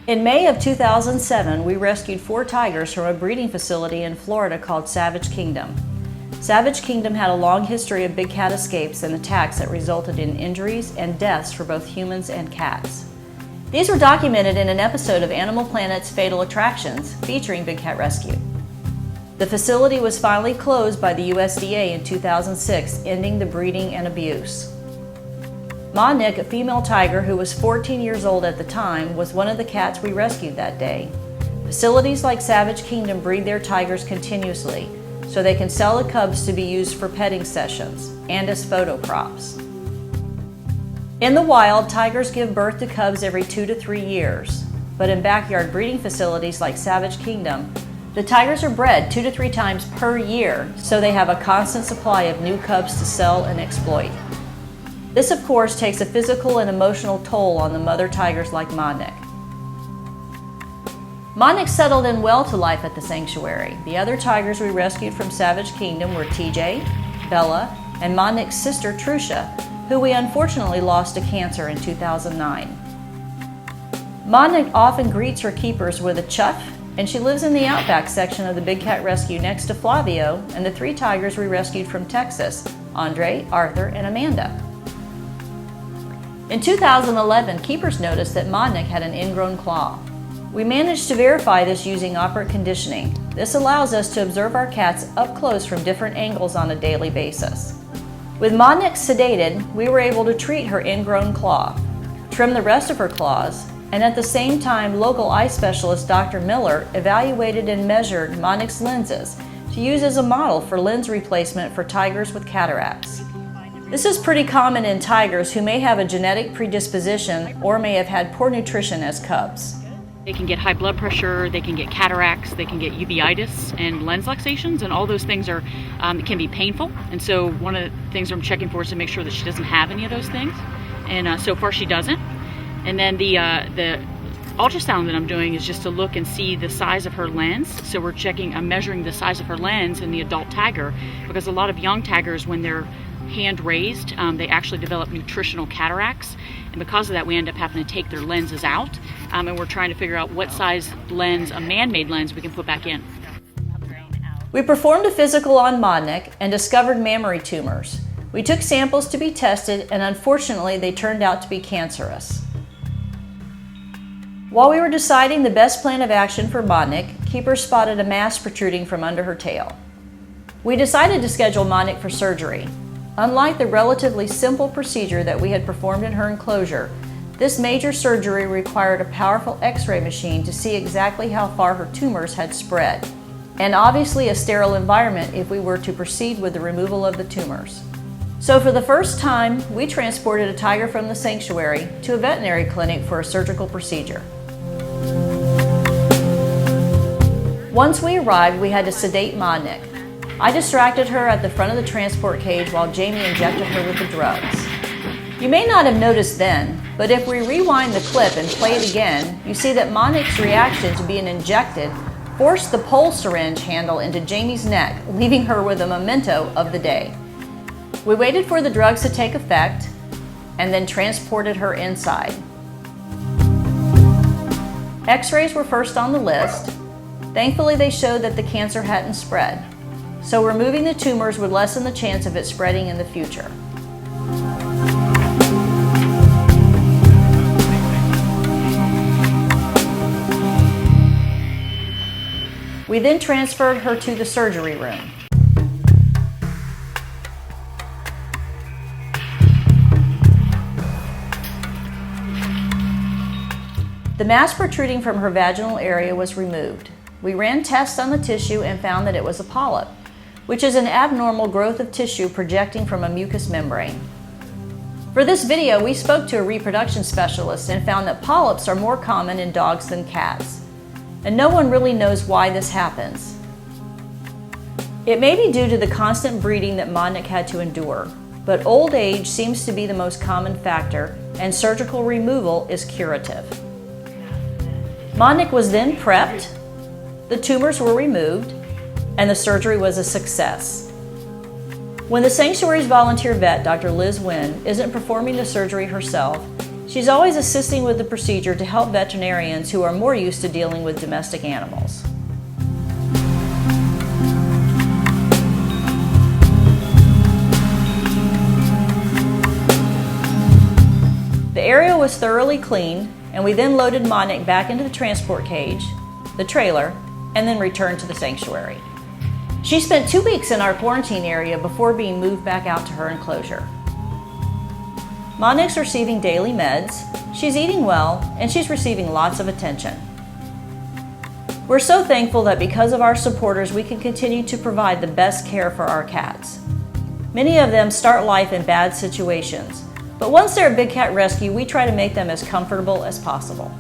In May of 2007, we rescued 4 tigers from a breeding facility in Florida called Savage Kingdom. Savage Kingdom had a long history of big cat escapes and attacks that resulted in injuries and deaths for both humans and cats. These were documented in an episode of Animal Planet's Fatal Attractions featuring Big Cat Rescue. The facility was finally closed by the USDA in 2006, ending the breeding and abuse. Manik, a female tiger who was 14 years old at the time, was one of the cats we rescued that day. Facilities like Savage Kingdom breed their tigers continuously, so they can sell the cubs to be used for petting sessions and as photo props. In the wild, tigers give birth to cubs every 2 to 3 years, but in backyard breeding facilities like Savage Kingdom, the tigers are bred 2 to 3 times per year, so they have a constant supply of new cubs to sell and exploit. This, of course, takes a physical and emotional toll on the mother tigers like Modnic. Manik settled in well to life at the sanctuary. The other tigers we rescued from Savage Kingdom were TJ, Bella, and Modnic's sister Trucha, who we unfortunately lost to cancer in 2009. Modnic often greets her keepers with a chuff, and she lives in the outback section of the Big Cat Rescue next to Flavio and the 3 tigers we rescued from Texas, Andre, Arthur, and Amanda. In 2011, keepers noticed that Modnic had an ingrown claw. We managed to verify this using operant conditioning. This allows us to observe our cats up close from different angles on a daily basis. With Modnic sedated, we were able to treat her ingrown claw, trim the rest of her claws, and at the same time, local eye specialist Dr. Miller evaluated and measured Modnic's lenses to use as a model for lens replacement for tigers with cataracts. This is pretty common in tigers who may have a genetic predisposition or may have had poor nutrition as cubs. They can get high blood pressure, they can get cataracts, they can get uveitis and lens luxations, and all those things are can be painful. And so one of the things I'm checking for is to make sure that she doesn't have any of those things. And so far she doesn't. And then the ultrasound that I'm doing is just to look and see the size of her lens. So I'm measuring the size of her lens in the adult tiger, because a lot of young tigers, when they're hand raised, they actually develop nutritional cataracts, and because of that we end up having to take their lenses out, and we're trying to figure out what size lens, a man-made lens, we can put back in. We performed a physical on Modnic and discovered mammary tumors. We took samples to be tested, and unfortunately they turned out to be cancerous. While we were deciding the best plan of action for Modnic, keepers spotted a mass protruding from under her tail. We decided to schedule Modnic for surgery. Unlike the relatively simple procedure that we had performed in her enclosure, this major surgery required a powerful X-ray machine to see exactly how far her tumors had spread, and obviously a sterile environment if we were to proceed with the removal of the tumors. So for the first time, we transported a tiger from the sanctuary to a veterinary clinic for a surgical procedure. Once we arrived, we had to sedate Modnic. I distracted her at the front of the transport cage while Jamie injected her with the drugs. You may not have noticed then, but if we rewind the clip and play it again, you see that Manik's reaction to being injected forced the pole syringe handle into Jamie's neck, leaving her with a memento of the day. We waited for the drugs to take effect and then transported her inside. X-rays were first on the list. Thankfully, they showed that the cancer hadn't spread, so removing the tumors would lessen the chance of it spreading in the future. We then transferred her to the surgery room. The mass protruding from her vaginal area was removed. We ran tests on the tissue and found that it was a polyp, which is an abnormal growth of tissue projecting from a mucous membrane. For this video, we spoke to a reproduction specialist and found that polyps are more common in dogs than cats, and no one really knows why this happens. It may be due to the constant breeding that Manik had to endure, but old age seems to be the most common factor, and surgical removal is curative. Manik was then prepped, the tumors were removed, and the surgery was a success. When the sanctuary's volunteer vet, Dr. Wynn, isn't performing the surgery herself, She's always assisting with the procedure to help veterinarians who are more used to dealing with domestic animals. The area was thoroughly cleaned, and we then loaded Manik back into the transport cage, the trailer, and then returned to the sanctuary. She spent 2 weeks in our quarantine area before being moved back out to her enclosure. Manik's receiving daily meds, she's eating well, and she's receiving lots of attention. We're so thankful that because of our supporters, we can continue to provide the best care for our cats. Many of them start life in bad situations, but once they're a big cat rescue, we try to make them as comfortable as possible.